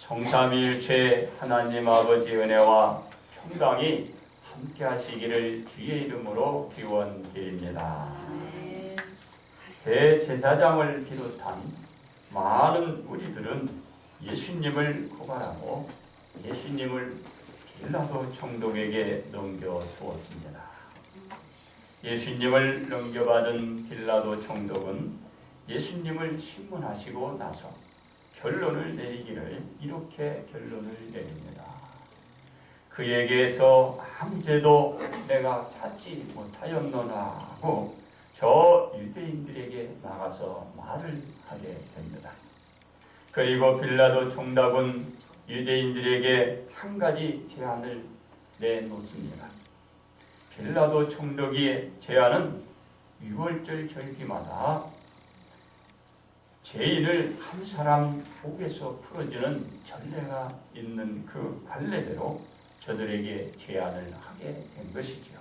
성삼위일체 하나님 아버지 은혜와 평강이 함께 하시기를 주의 이름으로 기원드립니다. 대제사장을 비롯한 많은 우리들은 예수님을 고발하고 예수님을 빌라도 총독에게 넘겨주었습니다. 예수님을 넘겨받은 빌라도 총독은 예수님을 신문하시고 나서 결론을 내리기를 이렇게 결론을 내립니다. 그에게서 아무 죄도 내가 찾지 못하였노나 하고 저 유대인들에게 나가서 말을 하게 됩니다. 그리고 빌라도 총독은 유대인들에게 한 가지 제안을 내놓습니다. 빌라도 총독의 제안은 유월절 절기마다 죄인을 한 사람 목에서 풀어주는 전례가 있는 그 관례대로 저들에게 제안을 하게 된 것이지요.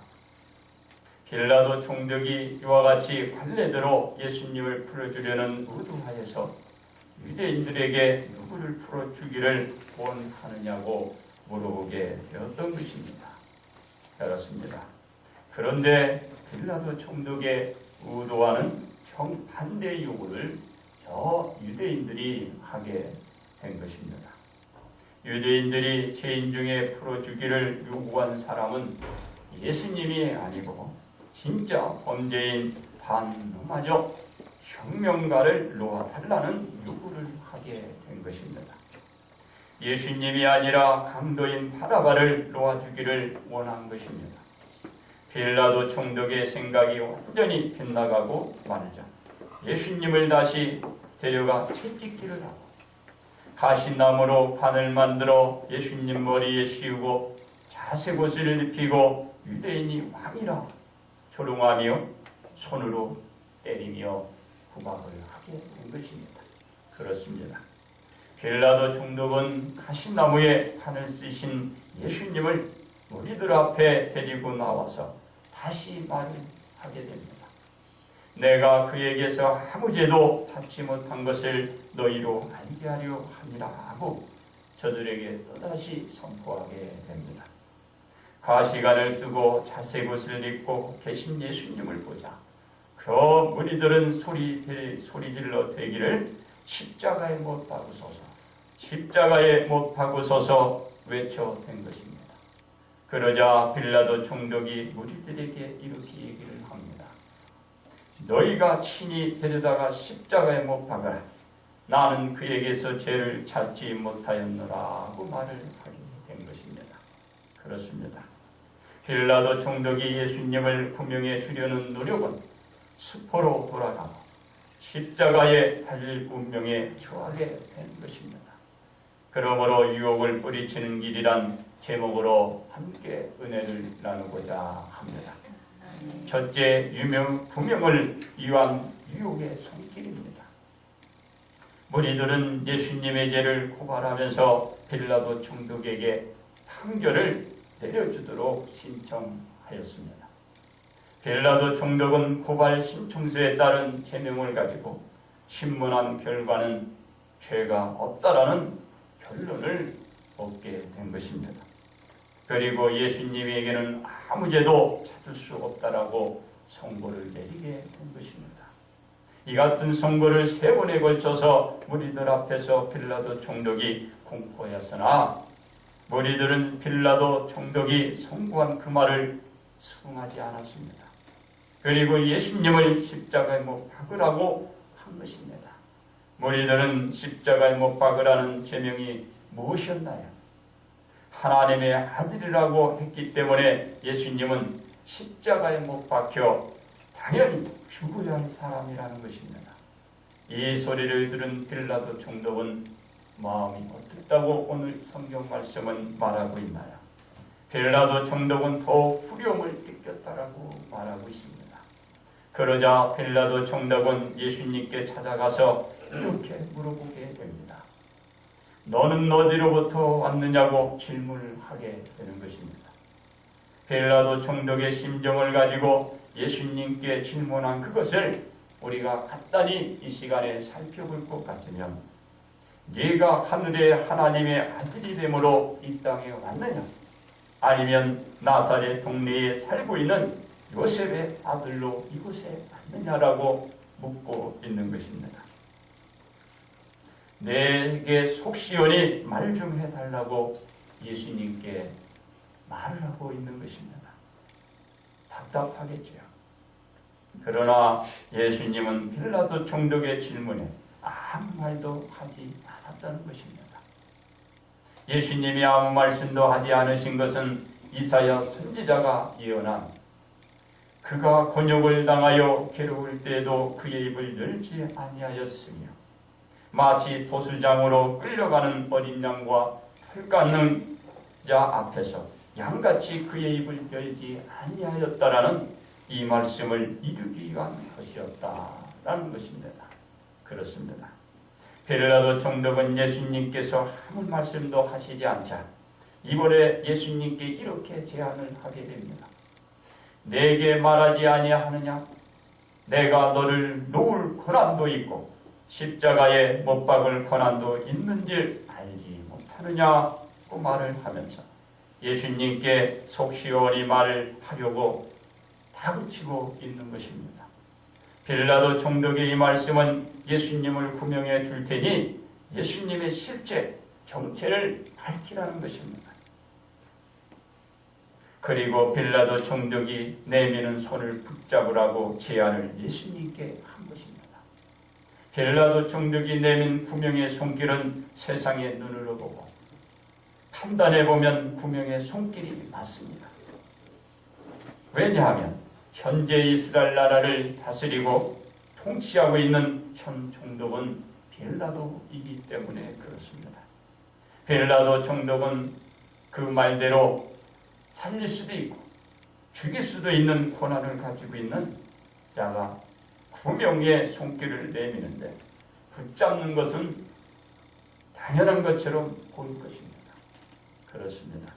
빌라도 총독이 이와 같이 관례대로 예수님을 풀어주려는 의도하여서 유대인들에게 누구를 풀어주기를 원하느냐고 물어보게 되었던 것입니다. 그렇습니다. 그런데 빌라도 총독의 의도와는 정반대의 요구를 저 유대인들이 하게 된 것입니다. 유대인들이 죄인 중에 풀어주기를 요구한 사람은 예수님이 아니고 진짜 범죄인 반노마적 혁명가를 놓아달라는 요구를 하게 된 것입니다. 예수님이 아니라 강도인 바라바를 놓아주기를 원한 것입니다. 빌라도 총독의 생각이 완전히 빗나가고 말이죠. 예수님을 다시 데려가 채찍질을 하고 가시나무로 판을 만들어 예수님 머리에 씌우고 자색 옷을 입히고 유대인이 왕이라 조롱하며 손으로 때리며 구박을 하게 된 것입니다. 그렇습니다. 빌라도 총독은 가시나무에 판을 쓰신 예수님을 무리들 앞에 데리고 나와서 다시 말을 하게 됩니다. 내가 그에게서 아무 죄도 찾지 못한 것을 너희로 알게 하려 함이라 하고 저들에게 또다시 선포하게 됩니다. 가시관을 쓰고 자색 옷을 입고 계신 예수님을 보자 그 무리들은 소리질러 대기를 십자가에 못 박으소서 십자가에 못 박으소서 외쳐댄 것입니다. 그러자 빌라도 총독이 무리들에게 이렇게 얘기를 합니다. 너희가 친히 데려다가 십자가에 못 박아라. 나는 그에게서 죄를 찾지 못하였노라고 말을 하게 된 것입니다. 그렇습니다. 빌라도 총독이 예수님을 구명해 주려는 노력은 수포로 돌아가고 십자가에 달릴 운명에 처하게 된 것입니다. 그러므로 유혹을 뿌리치는 길이란 제목으로 함께 은혜를 나누고자 합니다. 첫째, 구명을 위한 유혹의 손길입니다. 무리들은 예수님의 죄를 고발하면서 빌라도 총독에게 판결을 내려주도록 신청하였습니다. 빌라도 총독은 고발 신청서에 따른 제명을 가지고 신문한 결과는 죄가 없다라는 결론을 얻게 된 것입니다. 그리고 예수님에게는 아무 죄도 찾을 수 없다라고 선고를 내리게 된 것입니다. 이 같은 선고를 3번에 걸쳐서 무리들 앞에서 빌라도 총독이 공포했으나 무리들은 빌라도 총독이 선고한 그 말을 수긍하지 않았습니다. 그리고 예수님을 십자가에 못 박으라고 한 것입니다. 무리들은 십자가에 못 박으라는 제명이 무엇이었나요? 하나님의 아들이라고 했기 때문에 예수님은 십자가에 못 박혀 당연히 죽어야 할 사람이라는 것입니다. 이 소리를 들은 빌라도 총독은 마음이 어떻다고 오늘 성경 말씀은 말하고 있나요? 빌라도 총독은 더욱 두려움을 느꼈다라고 말하고 있습니다. 그러자 빌라도 총독은 예수님께 찾아가서 이렇게 물어보게 됩니다. 너는 어디로부터 왔느냐고 질문을 하게 되는 것입니다. 빌라도 총독의 심정을 가지고 예수님께 질문한 그것을 우리가 간단히 이 시간에 살펴볼 것 같으면 네가 하늘의 하나님의 아들이 되므로 이 땅에 왔느냐? 아니면 나사렛 동네에 살고 있는 요셉의 아들로 이곳에 왔느냐라고 묻고 있는 것입니다. 내게 속시원히 말 좀 해달라고 예수님께 말을 하고 있는 것입니다. 답답하겠죠. 그러나 예수님은 빌라도 총독의 질문에 아무 말도 하지 않았다는 것입니다. 예수님이 아무 말씀도 하지 않으신 것은 이사야 선지자가 예언한 그가 곤욕을 당하여 괴로울 때에도 그의 입을 열지 아니하였으며 마치 도수장으로 끌려가는 어린 양과 털 깎는 자 앞에서 양같이 그의 입을 열지 아니하였다라는 이 말씀을 이루기 위한 것이었다라는 것입니다. 그렇습니다. 빌라도 총독은 예수님께서 아무 말씀도 하시지 않자 이번에 예수님께 이렇게 제안을 하게 됩니다. 내게 말하지 아니하느냐? 내가 너를 놓을 권한도 있고 십자가에 못 박을 권한도 있는 줄 알지 못하느냐고 말을 하면서 예수님께 속시원히 말을 하려고 다그치고 있는 것입니다. 빌라도 총독의 이 말씀은 예수님을 구명해 줄 테니 예수님의 실제 정체를 밝히라는 것입니다. 그리고 빌라도 총독이 내미는 손을 붙잡으라고 제안을 예수님께 한 것입니다. 빌라도 총독이 내민 구명의 손길은 세상의 눈으로 보고 판단해보면 구명의 손길이 맞습니다. 왜냐하면 현재 이스라엘 나라를 다스리고 통치하고 있는 현 총독은 빌라도이기 때문에 그렇습니다. 빌라도 총독은 그 말대로 살릴 수도 있고 죽일 수도 있는 권한을 가지고 있는 자가 구명의 손길을 내미는데 붙잡는 것은 당연한 것처럼 보일 것입니다. 그렇습니다.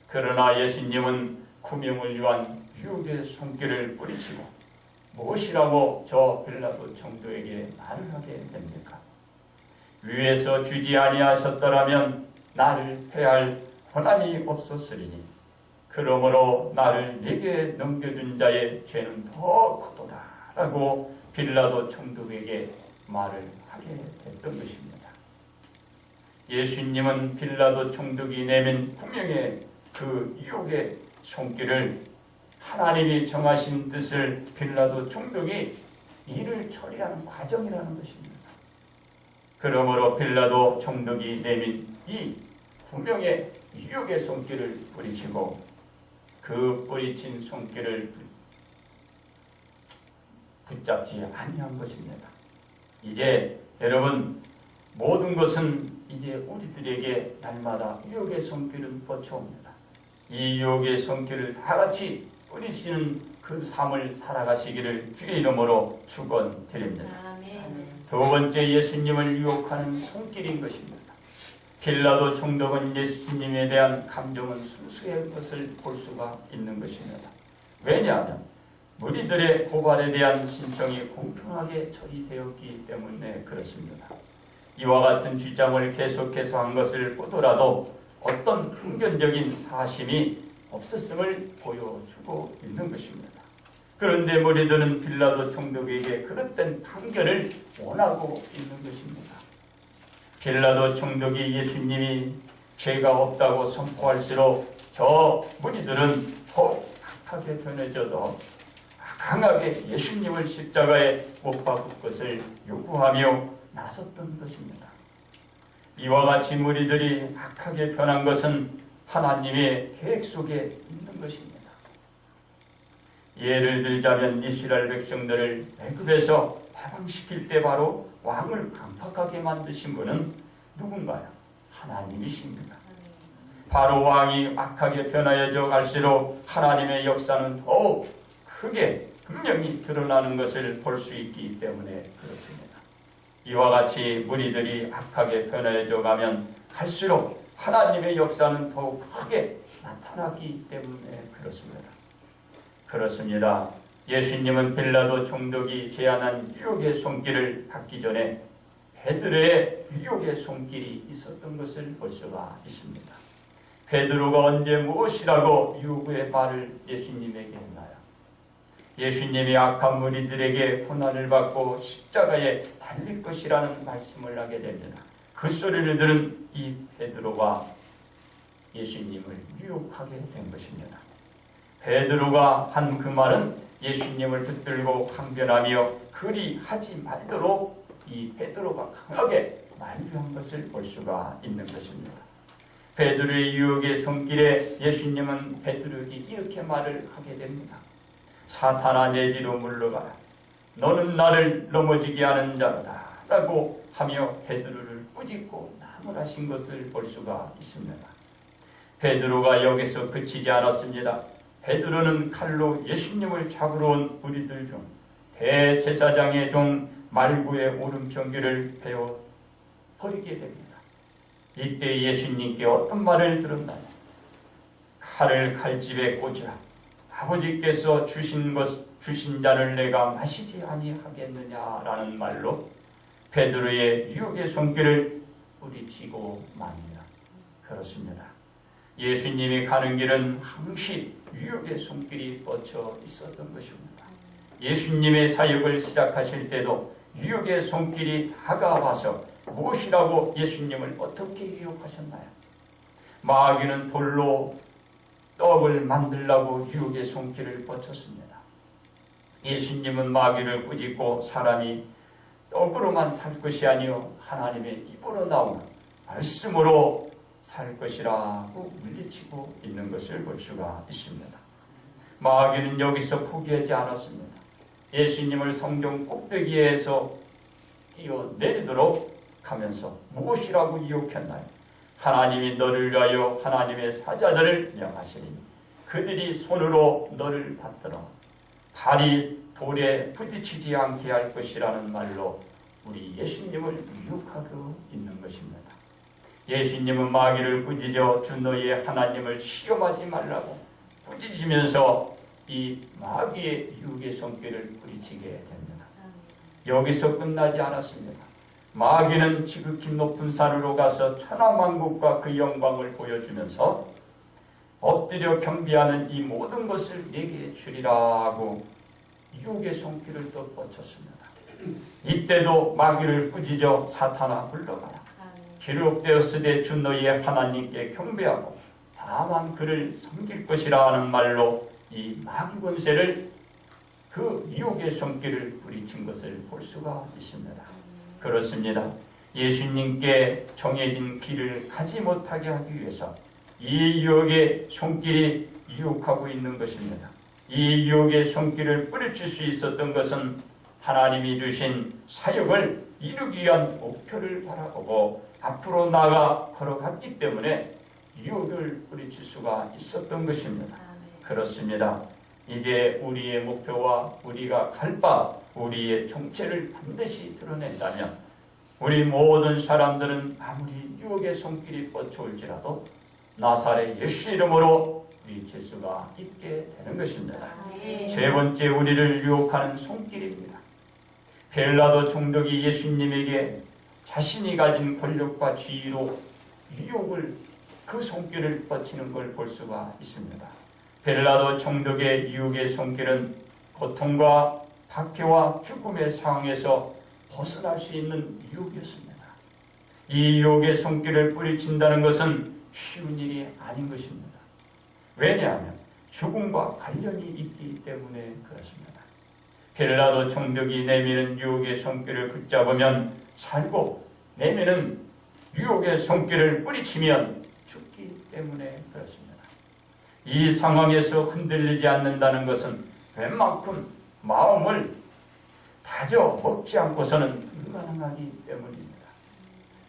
그러나 예수님은 구명을 위한 유혹의 손길을 뿌리치고 무엇이라고 저 빌라도 총독에게 말을 하게 됩니까? 위에서 주지 아니하셨더라면 나를 패할 권한이 없었으리니 그러므로 나를 네게 넘겨준 자의 죄는 더 크도다 라고 빌라도 총독에게 말을 하게 됐던 것입니다. 예수님은 빌라도 총독이 내민 구명의 그 유혹의 손길을 하나님이 정하신 뜻을 빌라도 총독이 일을 처리하는 과정이라는 것입니다. 그러므로 빌라도 총독이 내민 이 구명의 유혹의 손길을 뿌리치고 그 뿌리친 손길을 붙잡지 아니한 것입니다. 이제 여러분 모든 것은 이제 우리들에게 날마다 유혹의 손길은 뻗쳐옵니다. 이 유혹의 손길을 다 같이 뿌리시는 그 삶을 살아가시기를 주의 이름으로 축원드립니다. 두 번째 예수님을 유혹하는 손길인 것입니다. 빌라도 총독은 예수님에 대한 감정은 순수한 것을 볼 수가 있는 것입니다. 왜냐하면 무리들의 고발에 대한 신청이 공평하게 처리되었기 때문에 그렇습니다. 이와 같은 주장을 계속해서 한 것을 보더라도 어떤 근본적인 사심이 없었음을 보여주고 있는 것입니다. 그런데 무리들은 빌라도 총독에게 그릇된 판결을 원하고 있는 것입니다. 빌라도 총독이 예수님이 죄가 없다고 선포할수록 저 무리들은 더욱 악하게 변해져도 강하게 예수님을 십자가에 못 박을 것을 요구하며 나섰던 것입니다. 이와 같이 무리들이 악하게 변한 것은 하나님의 계획 속에 있는 것입니다. 예를 들자면 이스라엘 백성들을 애굽에서 해방시킬 때 바로 왕을 강팍하게 만드신 분은 누군가요? 하나님이십니다. 바로 왕이 악하게 변하여져 갈수록 하나님의 역사는 더욱 크게 분명히 드러나는 것을 볼 수 있기 때문에 그렇습니다. 이와 같이 무리들이 악하게 변해져 가면 갈수록 하나님의 역사는 더욱 크게 나타나기 때문에 그렇습니다. 그렇습니다. 예수님은 빌라도 총독이 제안한 유혹의 손길을 받기 전에 베드로의 유혹의 손길이 있었던 것을 볼 수가 있습니다. 베드로가 언제 무엇이라고 유혹의 말을 예수님에게 했나요? 예수님이 악한 무리들에게 고난을 받고 십자가에 달릴 것이라는 말씀을 하게 됩니다. 그 소리를 들은 이 베드로가 예수님을 유혹하게 된 것입니다. 베드로가 한 그 말은 예수님을 붙들고 항변하며 그리 하지 말도록 이 베드로가 강하게 만류한 것을 볼 수가 있는 것입니다. 베드로의 유혹의 손길에 예수님은 베드로에게 이렇게 말을 하게 됩니다. 사탄아 내 뒤로 물러가라. 너는 나를 넘어지게 하는 자로다. 라고 하며 베드로를 꾸짖고 나무라신 것을 볼 수가 있습니다. 베드로가 여기서 그치지 않았습니다. 베드로는 칼로 예수님을 잡으러 온 무리들 중 대제사장의 종 말구의 오름정기를 베어 버리게 됩니다. 이때 예수님께 어떤 말을 들었나요? 칼을 칼집에 꽂으라. 아버지께서 주신 잔을 내가 마시지 아니하겠느냐라는 말로 베드로의 유혹의 손길을 뿌리치고 맙니다. 그렇습니다. 예수님이 가는 길은 항시 유혹의 손길이 뻗쳐 있었던 것입니다. 예수님의 사역을 시작하실 때도 유혹의 손길이 다가와서 무엇이라고 예수님을 어떻게 유혹하셨나요? 마귀는 돌로 떡을 만들라고 유혹의 손길을 뻗쳤습니다. 예수님은 마귀를 꾸짖고 사람이 떡으로만 살 것이 아니요 하나님의 입으로 나오는 말씀으로 살 것이라고 물리치고 있는 것을 볼 수가 있습니다. 마귀는 여기서 포기하지 않았습니다. 예수님을 성전 꼭대기에서 뛰어내리도록 하면서 무엇이라고 유혹했나요? 하나님이 너를 위하여 하나님의 사자들을 명하시니 그들이 손으로 너를 받들어 발이 돌에 부딪히지 않게 할 것이라는 말로 우리 예수님을 유혹하고 있는 것입니다. 예수님은 마귀를 꾸짖어 주 너희의 하나님을 시험하지 말라고 꾸짖으면서 이 마귀의 유혹의 손길을 뿌리치게 됩니다. 여기서 끝나지 않았습니다. 마귀는 지극히 높은 산으로 가서 천하만국과 그 영광을 보여주면서 엎드려 경배하는 이 모든 것을 내게 주리라고 유혹의 손길을 또 뻗쳤습니다. 이때도 마귀를 꾸짖어 사탄아 물러가라. 기록되었으되 주 너희의 하나님께 경배하고 다만 그를 섬길 것이라 하는 말로 이 마귀 권세를 그 유혹의 손길을 뿌리친 것을 볼 수가 있습니다. 그렇습니다. 예수님께 정해진 길을 가지 못하게 하기 위해서 이 유혹의 손길이 유혹하고 있는 것입니다. 이 유혹의 손길을 뿌리칠 수 있었던 것은 하나님이 주신 사역을 이루기 위한 목표를 바라보고 앞으로 나아가 걸어갔기 때문에 유혹을 뿌리칠 수가 있었던 것입니다. 그렇습니다. 이제 우리의 목표와 우리가 갈 바, 우리의 정체를 반드시 드러낸다면 우리 모든 사람들은 아무리 유혹의 손길이 뻗쳐올지라도 나사렛 예수 이름으로 부딪힐 수가 있게 되는 것입니다. 세 번째 우리를 유혹하는 손길입니다. 벨라도 총독이 예수님에게 자신이 가진 권력과 지위로 유혹을 그 손길을 뻗치는 걸 볼 수가 있습니다. 벨라도 총독의 유혹의 손길은 고통과 박해와 죽음의 상황에서 벗어날 수 있는 유혹이었습니다. 이 유혹의 손길을 뿌리친다는 것은 쉬운 일이 아닌 것입니다. 왜냐하면 죽음과 관련이 있기 때문에 그렇습니다. 벨라도 총독이 내미는 유혹의 손길을 붙잡으면 살고 내미는 유혹의 손길을 뿌리치면 죽기 때문에 그렇습니다. 이 상황에서 흔들리지 않는다는 것은 웬만큼 마음을 다져 먹지 않고서는 불가능하기 때문입니다.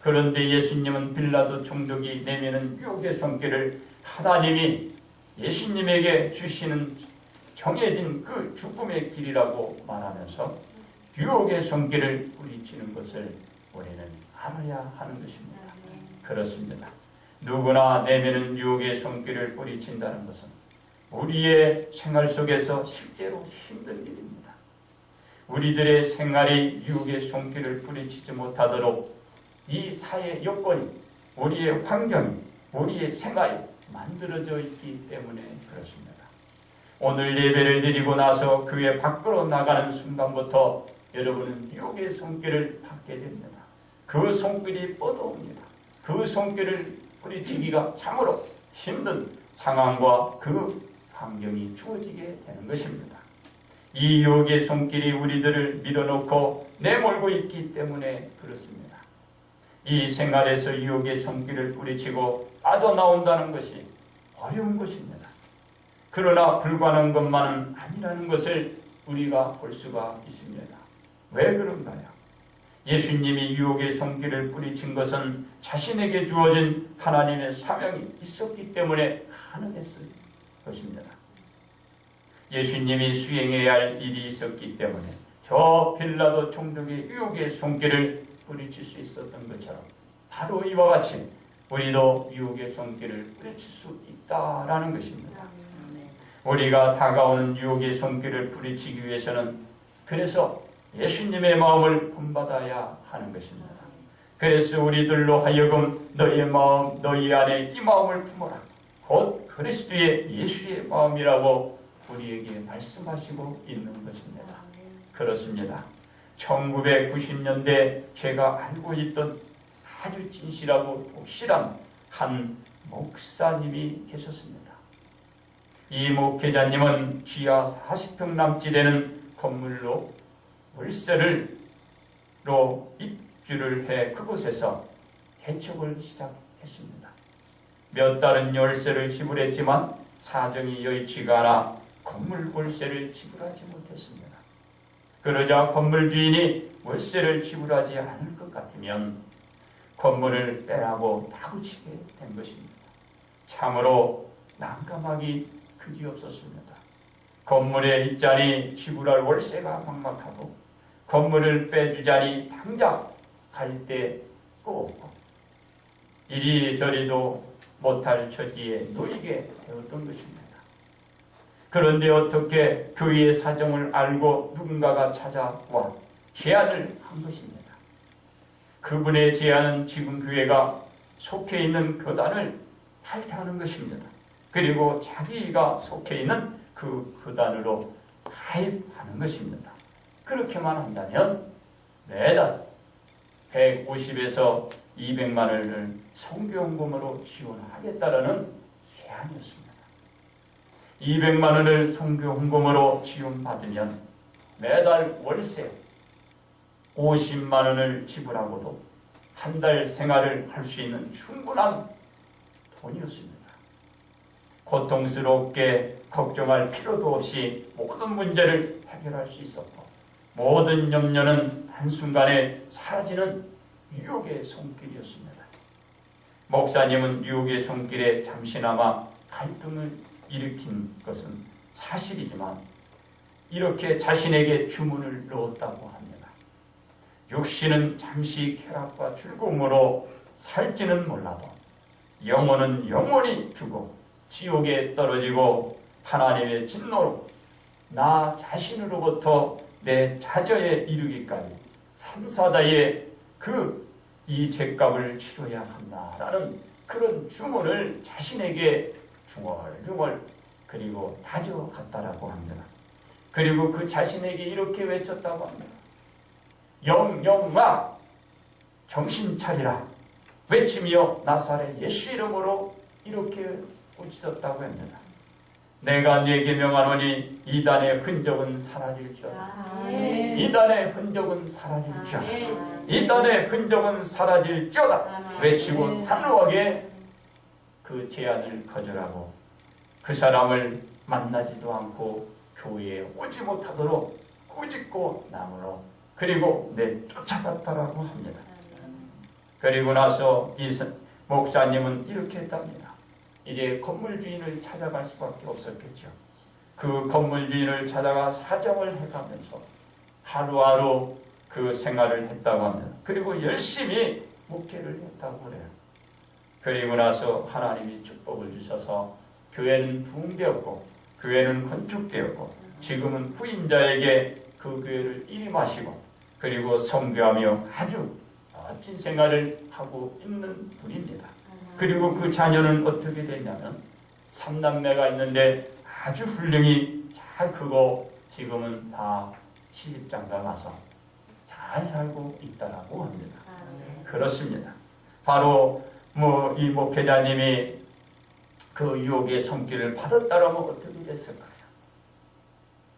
그런데 예수님은 빌라도 총독이 내미는 유혹의 손길을 하나님이 예수님에게 주시는 정해진 그 죽음의 길이라고 말하면서 유혹의 손길을 뿌리치는 것을 우리는 알아야 하는 것입니다. 그렇습니다. 누구나 내면은 유혹의 손길을 뿌리친다는 것은 우리의 생활 속에서 실제로 힘든 일입니다. 우리들의 생활이 유혹의 손길을 뿌리치지 못하도록 이 사회 여건이, 우리의 환경이, 우리의 생활이 만들어져 있기 때문에 그렇습니다. 오늘 예배를 드리고 나서 교회 밖으로 나가는 순간부터 여러분은 유혹의 손길을 받게 됩니다. 그 손길이 뻗어옵니다. 그 손길을 뿌리치기가 참으로 힘든 상황과 그 환경이 주어지게 되는 것입니다. 이 유혹의 손길이 우리들을 밀어놓고 내몰고 있기 때문에 그렇습니다. 이 생활에서 유혹의 손길을 뿌리치고 빠져나온다는 것이 어려운 것입니다. 그러나 불가능한 것만은 아니라는 것을 우리가 볼 수가 있습니다. 왜 그런가요? 예수님이 유혹의 손길을 뿌리친 것은 자신에게 주어진 하나님의 사명이 있었기 때문에 가능했을 것입니다. 예수님이 수행해야 할 일이 있었기 때문에 저 빌라도 총독의 유혹의 손길을 뿌리칠 수 있었던 것처럼 바로 이와 같이 우리도 유혹의 손길을 뿌리칠 수 있다라는 것입니다. 우리가 다가오는 유혹의 손길을 뿌리치기 위해서는 그래서 예수님의 마음을 본받아야 하는 것입니다. 그래서 우리들로 하여금 너희의 마음, 너희 안에 이 마음을 품어라. 곧 그리스도의 예수의 마음이라고 우리에게 말씀하시고 있는 것입니다. 그렇습니다. 1990년대 제가 알고 있던 아주 진실하고 독실한 한 목사님이 계셨습니다. 이 목회자님은 지하 40평 남짓 되는 건물로 월세로 입주를 해 그곳에서 개척을 시작했습니다. 몇 달은 월세를 지불했지만 사정이 여의치가 않아 건물 월세를 지불하지 못했습니다. 그러자 건물 주인이 월세를 지불하지 않을 것 같으면 건물을 빼라고 다그치게 된 것입니다. 참으로 난감하기 그지없었습니다. 건물에 있자니 지불할 월세가 막막하고 건물을 빼주자니 당장 갈 데 없고 이리저리도 못할 처지에 놓이게 되었던 것입니다. 그런데 어떻게 교회의 사정을 알고 누군가가 찾아와 제안을 한 것입니다. 그분의 제안은 지금 교회가 속해 있는 교단을 탈퇴하는 것입니다. 그리고 자기가 속해 있는 그 교단으로 가입하는 것입니다. 그렇게만 한다면 매달 150에서 200만 원을 선교헌금으로 지원하겠다라는 제안이었습니다. 200만 원을 선교헌금으로 지원받으면 매달 월세 50만 원을 지불하고도 한 달 생활을 할 수 있는 충분한 돈이었습니다. 고통스럽게 걱정할 필요도 없이 모든 문제를 해결할 수 있었고 모든 염려는 한순간에 사라지는 유혹의 손길이었습니다. 목사님은 유혹의 손길에 잠시나마 갈등을 일으킨 것은 사실이지만 이렇게 자신에게 주문을 넣었다고 합니다. 육신은 잠시 쾌락과 즐거움으로 살지는 몰라도 영혼은 영원히 죽고 지옥에 떨어지고 하나님의 진노로 나 자신으로부터 내 자녀에 이르기까지 3, 4다의 이 죄값을 치러야 한다라는 그런 주문을 자신에게 중얼중얼 그리고 다져갔다라고 합니다. 그리고 그 자신에게 이렇게 외쳤다고 합니다. 영영아 정신 차리라 외치며 나사렛 예수 이름으로 이렇게 꾸짖었다고 합니다. 내가 네게 명하노니 이단의 흔적은 사라질지어다. 이단의 흔적은 사라질지어다. 이단의 흔적은 사라질지어다. 외치고 단호하게 그 제안을 거절하고 그 사람을 만나지도 않고 교회에 오지 못하도록 꾸짖고 나무로 그리고 내쫓아갔다라고 합니다. 그리고 나서 이 목사님은 이렇게 했답니다. 이제 건물 주인을 찾아갈 수밖에 없었겠죠. 그 건물 주인을 찾아가 사정을 해가면서 하루하루 그 생활을 했다고 합니다. 그리고 열심히 목회를 했다고 그래요. 그리고 나서 하나님이 축복을 주셔서 교회는 부흥되었고 교회는 건축되었고 지금은 후임자에게 그 교회를 일임하시고 그리고 선교하며 아주 멋진 생활을 하고 있는 분입니다. 그리고 그 자녀는 어떻게 됐냐면 3남매가 있는데 아주 훌륭히 잘 크고 지금은 다 시집장가 가서 잘 살고 있다라고 합니다. 그렇습니다. 바로 이 목회자님이 그 유혹의 손길을 받았다라면 어떻게 됐을까요?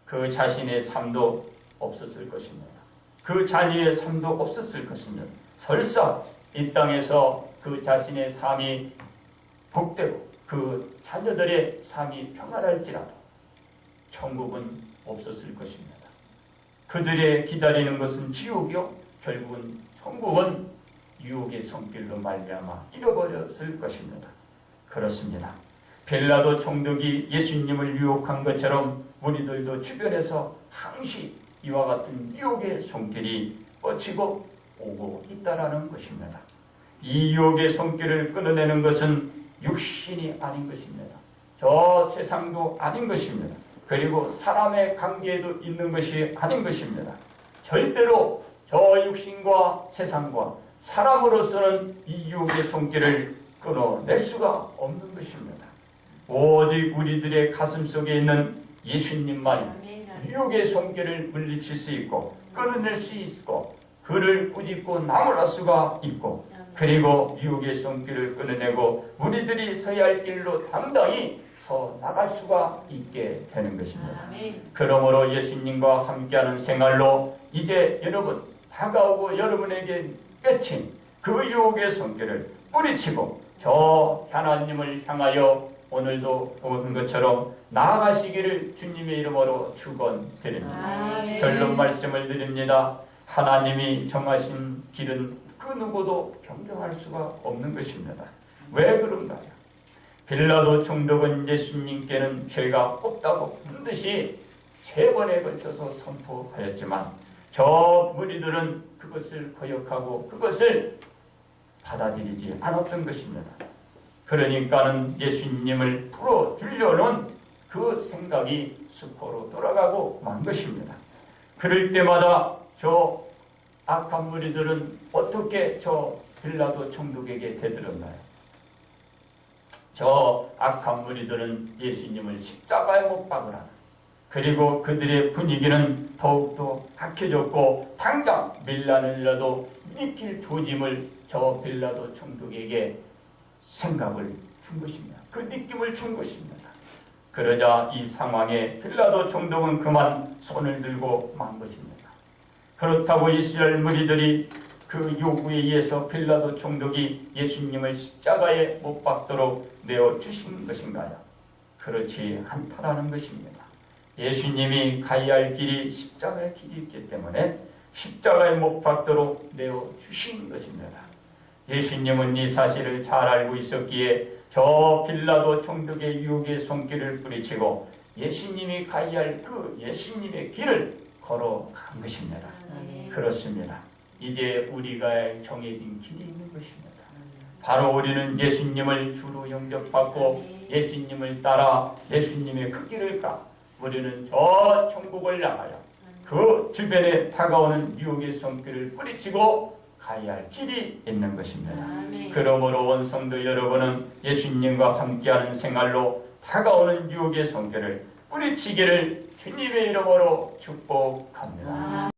그 자신의 삶도 없었을 것입니다. 그 자녀의 삶도 없었을 것입니다. 설사 이 땅에서 그 자신의 삶이 복되고 그 자녀들의 삶이 평안할지라도 천국은 없었을 것입니다. 그들의 기다리는 것은 지옥이요 결국은 천국은 유혹의 손길로 말미암아 잃어버렸을 것입니다. 그렇습니다. 빌라도 총독이 예수님을 유혹한 것처럼 우리들도 주변에서 항시 이와 같은 유혹의 손길이 뻗치고 오고 있다라는 것입니다. 이 유혹의 손길을 끊어내는 것은 육신이 아닌 것입니다. 저 세상도 아닌 것입니다. 그리고 사람의 관계에도 있는 것이 아닌 것입니다. 절대로 저 육신과 세상과 사람으로서는 이 유혹의 손길을 끊어낼 수가 없는 것입니다. 오직 우리들의 가슴 속에 있는 예수님만이 유혹의 손길을 물리칠 수 있고 끊어낼 수 있고 그를 꾸짖고 나무랄 수가 있고 그리고 유혹의 손길을 끊어내고 우리들이 서야 할 길로 당당히 서 나갈 수가 있게 되는 것입니다. 그러므로 예수님과 함께하는 생활로 이제 여러분 다가오고 여러분에게 맺힌 그 유혹의 손길을 뿌리치고 저 하나님을 향하여 오늘도 온 것처럼 나아가시기를 주님의 이름으로 축원드립니다. 결론 말씀을 드립니다. 하나님이 정하신 길은 그 누구도 변경할 수가 없는 것입니다. 왜 그런가요? 빌라도 총독은 예수님께는 죄가 없다고 반드시 3번에 걸쳐서 선포하였지만 저 무리들은 그것을 거역하고 그것을 받아들이지 않았던 것입니다. 그러니까는 예수님을 풀어주려는 그 생각이 수포로 돌아가고 만 것입니다. 그럴 때마다 저 악한 무리들은 어떻게 저 빌라도 총독에게 대들었나요? 저 악한 무리들은 예수님을 십자가에 못 박으라. 그리고 그들의 분위기는 더욱더 악해졌고 당장 밀란을라도 일으킬 조짐을 저 빌라도 총독에게 생각을 준 것입니다. 그 느낌을 준 것입니다. 그러자 이 상황에 빌라도 총독은 그만 손을 들고 만 것입니다. 그렇다고 이스라엘 무리들이 그 요구에 의해서 빌라도 총독이 예수님을 십자가에 못 박도록 내어주신 것인가요? 그렇지 않다라는 것입니다. 예수님이 가야 할 길이 십자가의 길이 있기 때문에 십자가에 못 박도록 내어주신 것입니다. 예수님은 이 사실을 잘 알고 있었기에 저 빌라도 총독의 유혹의 손길을 뿌리치고 예수님이 가야 할 그 예수님의 길을 걸어간 것입니다. 그렇습니다. 이제 우리가 정해진 길이 있는 것입니다. 바로 우리는 예수님을 주로 영접받고 예수님을 따라 예수님의 그 길을 가 우리는 저 천국을 향하여 그 주변에 다가오는 유혹의 손길을 뿌리치고 가야 할 길이 있는 것입니다. 그러므로 온 성도 여러분은 예수님과 함께하는 생활로 다가오는 유혹의 손길을 뿌리치기를 주님의 이름으로 축복합니다.